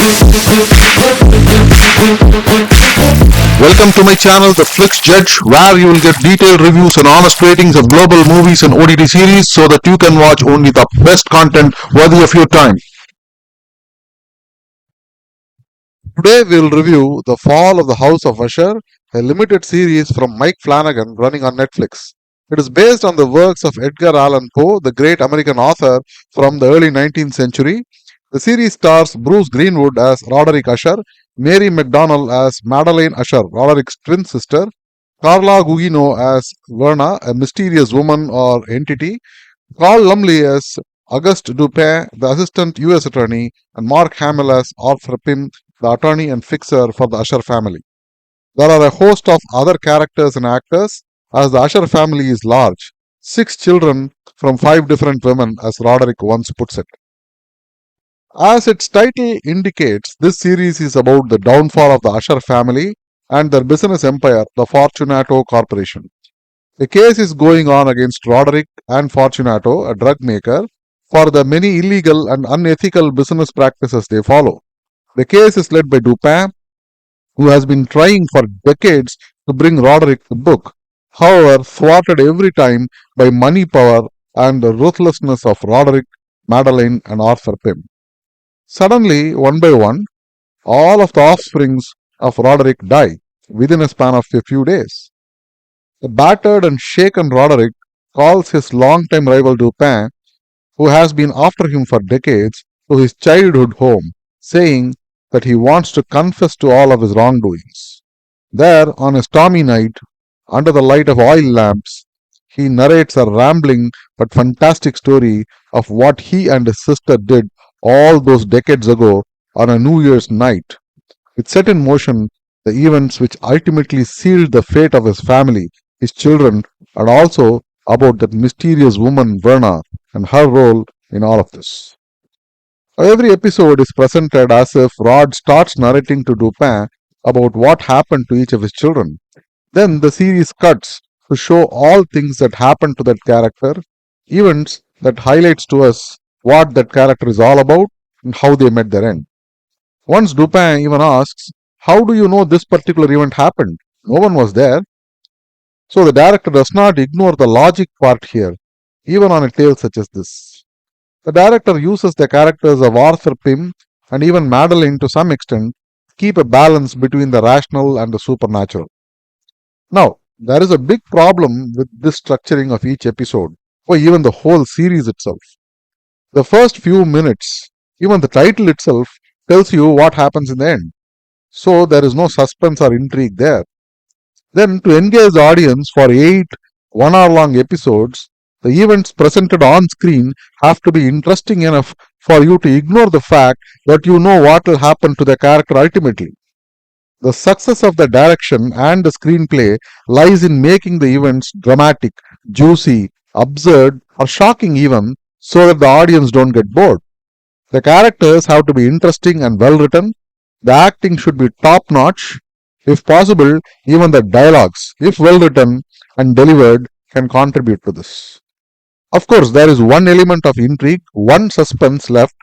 Welcome to my channel, The Flix Judge, where you will get detailed reviews and honest ratings of global movies and OTT series so that you can watch only the best content worthy of your time. Today we will review The Fall of the House of Usher, a limited series from Mike Flannagan running on Netflix. It is based on the works of Edgar Allan Poe, the great American author from the early 19th century. The series stars Bruce Greenwood as Roderick Usher, Mary McDonnell as Madeleine Usher, Roderick's twin sister, Carla Gugino as Verna, a mysterious woman or entity, Carl Lumley as Auguste Dupin, the assistant U.S. attorney, and Mark Hamill as Arthur Pym, the attorney and fixer for the Usher family. There are a host of other characters and actors, as the Usher family is large, 6 children from 5 different women, as Roderick once puts it. As its title indicates, this series is about the downfall of the Usher family and their business empire, the Fortunato Corporation. A case is going on against Roderick and Fortunato, a drug maker, for the many illegal and unethical business practices they follow. The case is led by Dupin, who has been trying for decades to bring Roderick to book, however thwarted every time by money power and the ruthlessness of Roderick, Madeleine, and Arthur Pym. Suddenly, one by one, all of the offsprings of Roderick die within a span of a few days. The battered and shaken Roderick calls his longtime rival Dupin, who has been after him for decades, to his childhood home, saying that he wants to confess to all of his wrongdoings. There, on a stormy night, under the light of oil lamps, he narrates a rambling but fantastic story of what he and his sister did all those decades ago on a New Year's night. It set in motion the events which ultimately sealed the fate of his family, his children, and also about that mysterious woman Verna and her role in all of this. Every episode is presented as if Rod starts narrating to Dupin about what happened to each of his children. Then the series cuts to show all things that happened to that character, events that highlights to us what that character is all about and how they met their end. Once Dupin even asks, "How do you know this particular event happened? No one was there." So the director does not ignore the logic part here, even on a tale such as this. The director uses the characters of Arthur Pym and even Madeleine to some extent to keep a balance between the rational and the supernatural. Now, there is a big problem with this structuring of each episode, or even the whole series itself. The first few minutes, even the title itself, tells you what happens in the end. So there is no suspense or intrigue there. Then, to engage the audience for 8 one-hour-long episodes, the events presented on screen have to be interesting enough for you to ignore the fact that you know what will happen to the character ultimately. The success of the direction and the screenplay lies in making the events dramatic, juicy, absurd, or shocking even, so that the audience don't get bored. The characters have to be interesting and well written. The acting should be top notch. If possible, even the dialogues, if well written and delivered, can contribute to this. Of course, there is one element of intrigue, one suspense left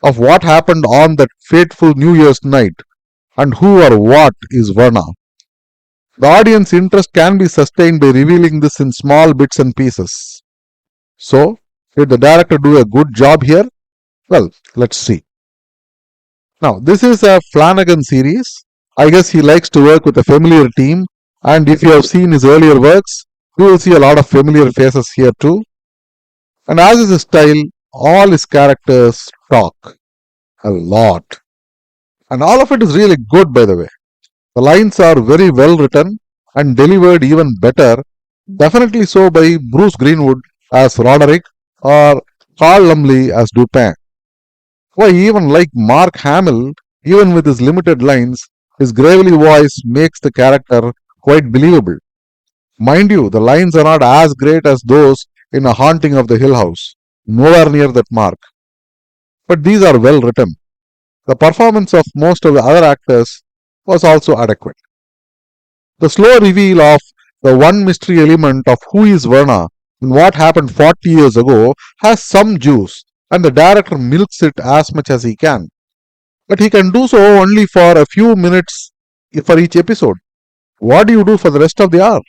of what happened on that fateful New Year's night and who or what is Verna. The audience interest can be sustained by revealing this in small bits and pieces. So, did the director do a good job here? Well, let's see. Now, this is a Flannagan series. I guess he likes to work with a familiar team, and if you have seen his earlier works, you will see a lot of familiar faces here too. And as is his style, all his characters talk a lot. And all of it is really good, by the way. The lines are very well written and delivered even better, definitely so by Bruce Greenwood as Roderick or Carl Lumley as Dupin. Why, even like Mark Hamill, even with his limited lines, his gravelly voice makes the character quite believable. Mind you, the lines are not as great as those in A Haunting of the Hill House, nowhere near that mark. But these are well written. The performance of most of the other actors was also adequate. The slow reveal of the one mystery element of who is Verna and what happened 40 years ago has some juice, and the director milks it as much as he can. but he can do so only for a few minutes for each episode. What do you do for the rest of the hour?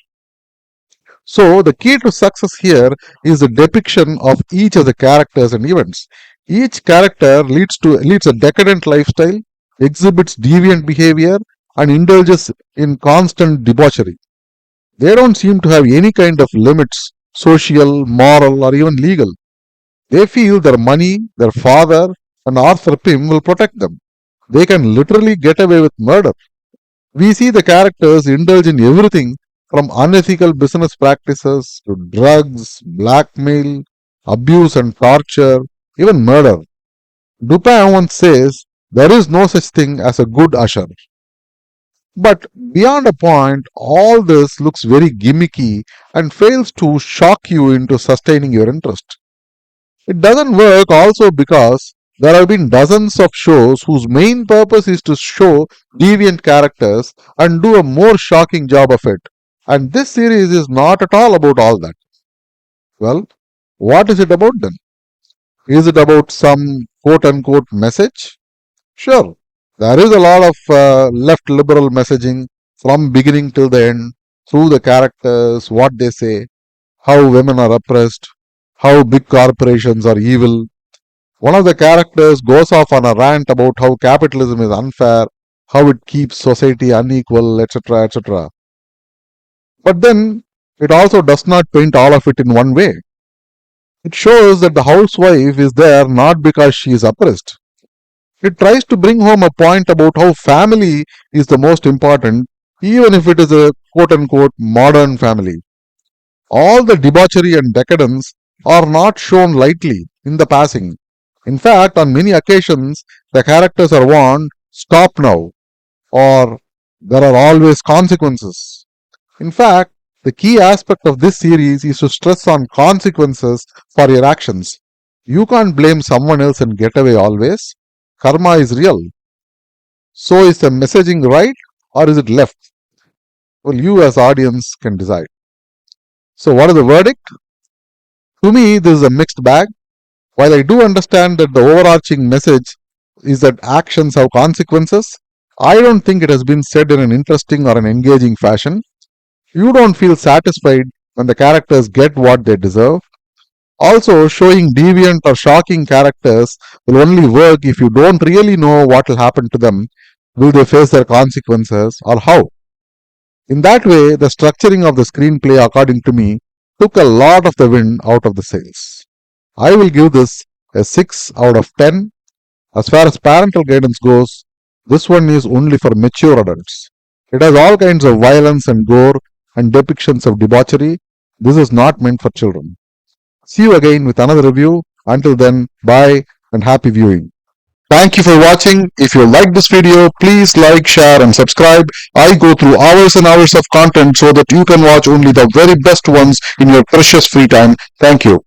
So the key to success here is the depiction of each of the characters and events. Each character leads a decadent lifestyle, exhibits deviant behavior, and indulges in constant debauchery. They don't seem to have any kind of limits, social, moral, or even legal. They feel their money, their father, and Arthur Pym will protect them. They can literally get away with murder. We see the characters indulge in everything from unethical business practices to drugs, blackmail, abuse and torture, even murder. Dupin once says, there is no such thing as a good usher. But beyond a point, all this looks very gimmicky and fails to shock you into sustaining your interest. It doesn't work also because there have been dozens of shows whose main purpose is to show deviant characters and do a more shocking job of it. And this series is not at all about all that. Well, what is it about then? Is it about some quote unquote message? Sure, there is a lot of left liberal messaging from beginning till the end through the characters, what they say, how women are oppressed, how big corporations are evil. One of the characters goes off on a rant about how capitalism is unfair, how it keeps society unequal, etc., etc. But then it also does not paint all of it in one way. It shows that the housewife is there not because she is oppressed. It tries to bring home a point about how family is the most important, even if it is a quote unquote modern family. All the debauchery and decadence are not shown lightly in the passing. In fact, on many occasions, the characters are warned, stop now, or there are always consequences. In fact, the key aspect of this series is to stress on consequences for your actions. You can't blame someone else and get away always. Karma is real. So is the messaging right or is it left? Well, you as audience can decide. So what is the verdict? To me, this is a mixed bag. While I do understand that the overarching message is that actions have consequences, I don't think it has been said in an interesting or an engaging fashion. You don't feel satisfied when the characters get what they deserve. Also, showing deviant or shocking characters will only work if you don't really know what will happen to them. Will they face their consequences or how? In that way, the structuring of the screenplay, according to me, took a lot of the wind out of the sails. I will give this a 6 out of 10. As far as parental guidance goes, this one is only for mature adults. It has all kinds of violence and gore and depictions of debauchery. This is not meant for children. See you again with another review. Until then, bye and happy viewing. Thank you for watching. If you like this video, please like, share and subscribe. I go through hours and hours of content so that you can watch only the very best ones in your precious free time. Thank you.